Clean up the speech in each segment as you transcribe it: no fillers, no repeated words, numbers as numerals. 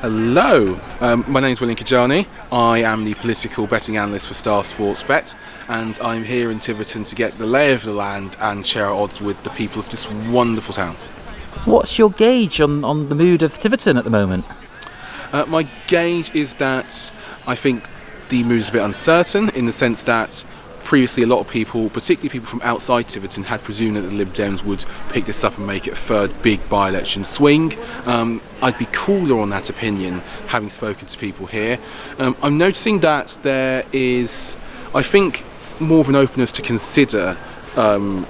Hello, my name is William Kajani. I am the political betting analyst for Star Sports Bet, and I'm here in Tiverton to get the lay of the land and share our odds with the people of this wonderful town. What's your gauge on the mood of Tiverton at the moment? My gauge is that I think the mood is a bit uncertain, in the sense that previously a lot of people, particularly people from outside Tiverton, had presumed that the Lib Dems would pick this up and make it a third big by-election swing. I'd be cooler on that opinion, having spoken to people here. I'm noticing that there is, I think, more of an openness to consider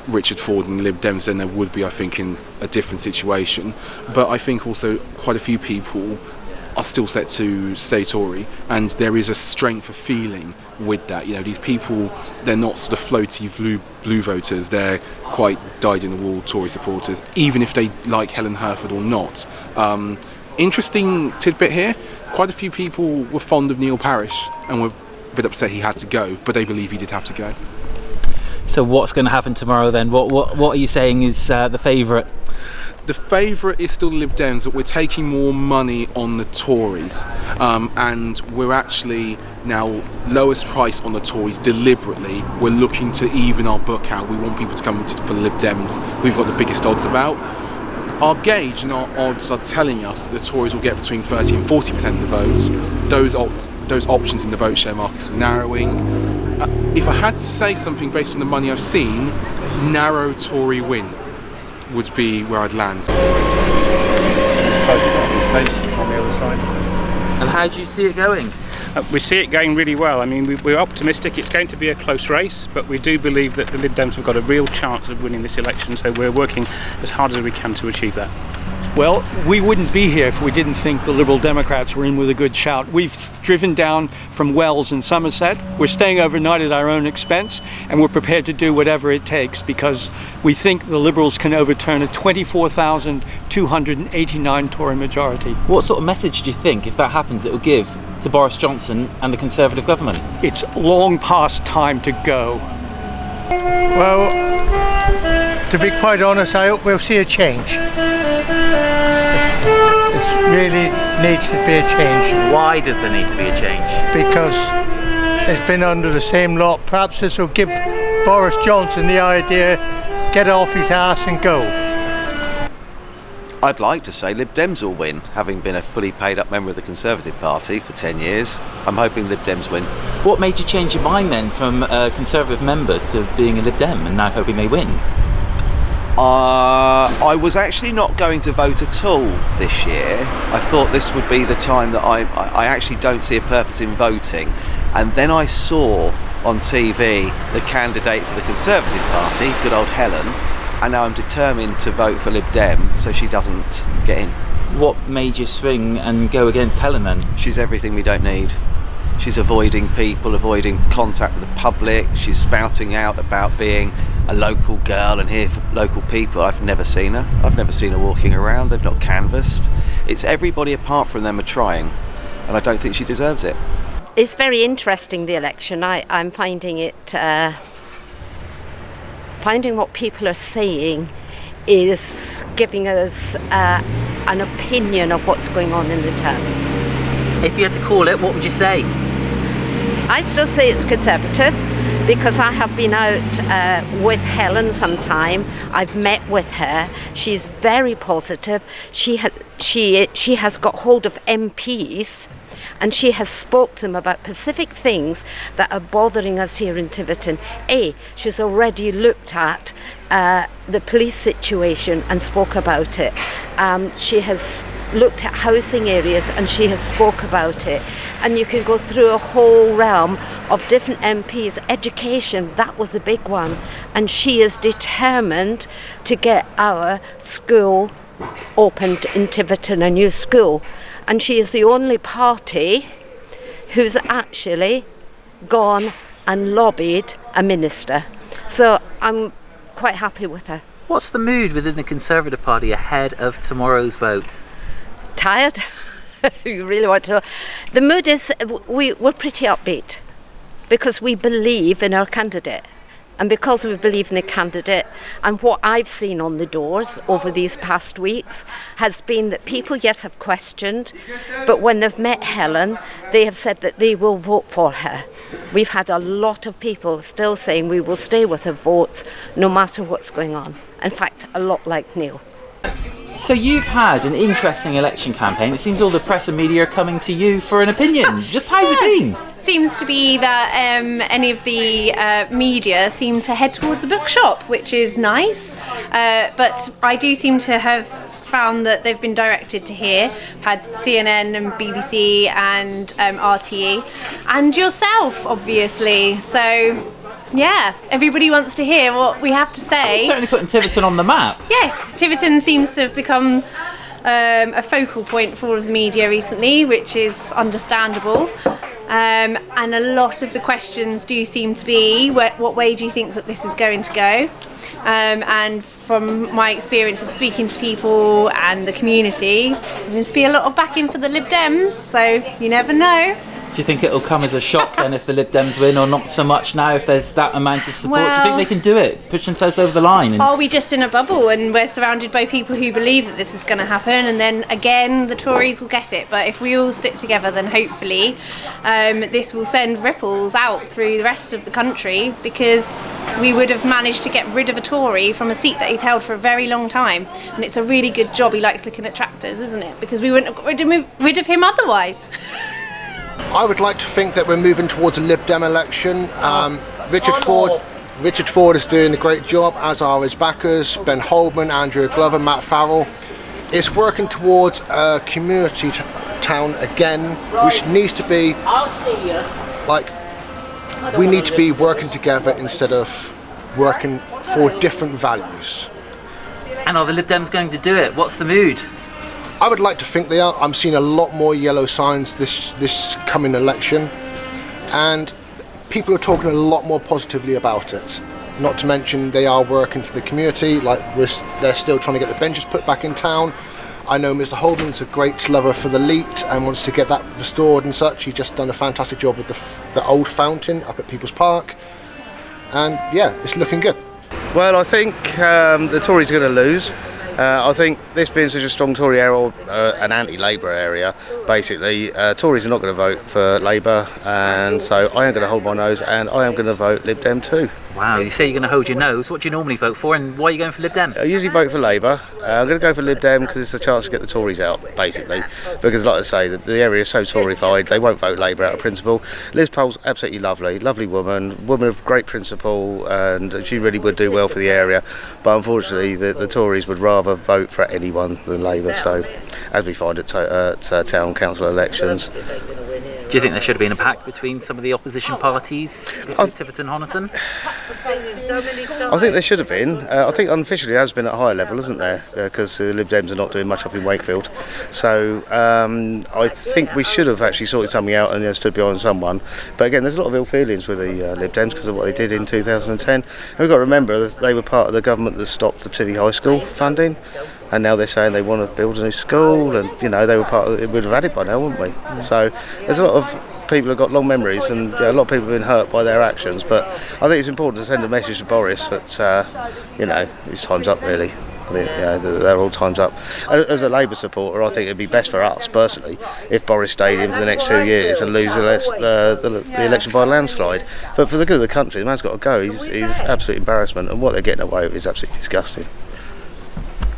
Richard Ford and the Lib Dems than there would be, I think, in a different situation. But I think also quite a few people are still set to stay Tory, and there is a strength of feeling with that. You know, these people, they're not sort of floaty blue voters, they're quite dyed-in-the-wool Tory supporters, even if they like Helen Herford or not. Interesting tidbit here, quite a few people were fond of Neil Parish and were a bit upset he had to go, but they believe he did have to go. So what's going to happen tomorrow then? What are you saying is the favourite? The favourite is still the Lib Dems, but we're taking more money on the Tories, and we're actually now lowest price on the Tories deliberately. We're looking to even our book out. We want people to come for the Lib Dems, who we've got the biggest odds about. Our gauge and our odds are telling us that the Tories will get between 30 and 40% of the votes. Those options in the vote share markets are narrowing. If I had to say something based on the money I've seen, narrow Tory win would be where I'd land. And how do you see it going? We see it going really well. I mean, we're optimistic. It's going to be a close race, but we do believe that the Lib Dems have got a real chance of winning this election, so we're working as hard as we can to achieve that. Well, we wouldn't be here if we didn't think the Liberal Democrats were in with a good shout. We've driven down from Wells in Somerset. We're staying overnight at our own expense, and we're prepared to do whatever it takes because we think the Liberals can overturn a 24,289 Tory majority. What sort of message do you think, if that happens, it will give to Boris Johnson and the Conservative government? It's long past time to go. Well, to be quite honest, I hope we'll see a change. It really needs to be a change. Why does there need to be a change? Because it's been under the same lot. Perhaps this will give Boris Johnson the idea, get off his ass and go. I'd like to say Lib Dems will win, having been a fully paid up member of the Conservative Party for 10 years. I'm hoping Lib Dems win. What made you change your mind then from a Conservative member to being a Lib Dem and now hoping they win? I was actually not going to vote at all this year. I thought this would be the time that I actually don't see a purpose in voting. And then I saw on TV the candidate for the Conservative Party, good old Helen, and now I'm determined to vote for Lib Dem so she doesn't get in. What made you swing and go against Helen then? She's everything we don't need. She's avoiding people, avoiding contact with the public. She's spouting out about being a local girl and here for local people. I've never seen her. I've never seen her walking around. They've not canvassed. It's everybody apart from them are trying, and I don't think she deserves it. It's very interesting, the election. I'm finding it, finding what people are saying is giving us an opinion of what's going on in the town. If you had to call it, what would you say? I still say it's Conservative because I have been out with Helen sometime. I've met with her. She's very positive. She has got hold of MPs and she has spoke to them about specific things that are bothering us here in Tiverton. She's already looked at the police situation and spoke about it. She has looked at housing areas and she has spoke about it, and you can go through a whole realm of different MPs. Education, that was a big one, and she is determined to get our school opened in Tiverton, a new school, and she is the only party who's actually gone and lobbied a minister, so I'm quite happy with her. What's the mood within the Conservative Party ahead of tomorrow's vote? Tired? You really want to know? The mood is, we're pretty upbeat because we believe in our candidate. And because we believe in the candidate, and what I've seen on the doors over these past weeks has been that people, yes, have questioned, but when they've met Helen, they have said that they will vote for her. We've had a lot of people still saying we will stay with her votes no matter what's going on. In fact, a lot like Neil. So you've had an interesting election campaign. It seems all the press and media are coming to you for an opinion. Just how's it been? Seems to be that any of the media seem to head towards a bookshop, which is nice. But I do seem to have found that they've been directed to here. Had CNN and BBC and RTE and yourself, obviously. So yeah, everybody wants to hear what we have to say. It's certainly putting Tiverton on the map. Yes, Tiverton seems to have become a focal point for all of the media recently, which is understandable. And a lot of the questions do seem to be, what way do you think that this is going to go? And from my experience of speaking to people and the community, there seems to be a lot of backing for the Lib Dems, so you never know. Do you think it'll come as a shock then if the Lib Dems win, or not so much now if there's that amount of support? Do you think they can do it, push themselves over the line? Are we just in a bubble and we're surrounded by people who believe that this is going to happen, and then again the Tories will get it? But if we all stick together, then hopefully this will send ripples out through the rest of the country, because we would have managed to get rid of a Tory from a seat that he's held for a very long time. And it's a really good job he likes looking at tractors, isn't it? Because we wouldn't have got rid of him otherwise. I would like to think that we're moving towards a Lib Dem election. Richard Ford is doing a great job, as are his backers, Ben Holman, Andrew Glover, Matt Farrell. It's working towards a community town again, which needs to be like, we need to be working together instead of working for different values. And are the Lib Dems going to do it? What's the mood? I would like to think they are. I'm seeing a lot more yellow signs this coming election, and people are talking a lot more positively about it. Not to mention they are working for the community, like they're still trying to get the benches put back in town. I know Mr. Holman's a great lover for the Leet and wants to get that restored and such. He's just done a fantastic job with the old fountain up at People's Park, and yeah, it's looking good. Well, I think the Tories are going to lose. I think this being such a strong Tory area, or an anti-Labour area, basically, Tories are not going to vote for Labour, and so I am going to hold my nose, and I am going to vote Lib Dem too. Wow, you say you're going to hold your nose. What do you normally vote for, and why are you going for Lib Dem? I usually vote for Labour. I'm going to go for Lib Dem because it's a chance to get the Tories out, basically. Because, like I say, the area is so Toryfied, they won't vote Labour out of principle. Liz Poll's absolutely lovely woman of great principle, and she really would do well for the area. But unfortunately, the Tories would rather vote for anyone than Labour. So, as we find at town council elections. Do you think there should have been a pact between some of the opposition parties, Tiverton, Honiton? I think there should have been. I think unofficially it has been at a higher level, isn't there? Because the Lib Dems are not doing much up in Wakefield. So I think we should have actually sorted something out and stood behind someone. But again, there's a lot of ill feelings with the Lib Dems because of what they did in 2010. And we've got to remember that they were part of the government that stopped the Tivy High School funding. And now they're saying they want to build a new school, and they were part of it. We'd have had it by now, wouldn't we? So there's a lot of people who've got long memories, and a lot of people have been hurt by their actions. But I think it's important to send a message to Boris that his time's up, really. I think they're all time's up. As a Labour supporter, I think it'd be best for us personally if Boris stayed in for the next 2 years and lose the election by a landslide. But for the good of the country, the man's got to go. He's absolute embarrassment, and what they're getting away with is absolutely disgusting.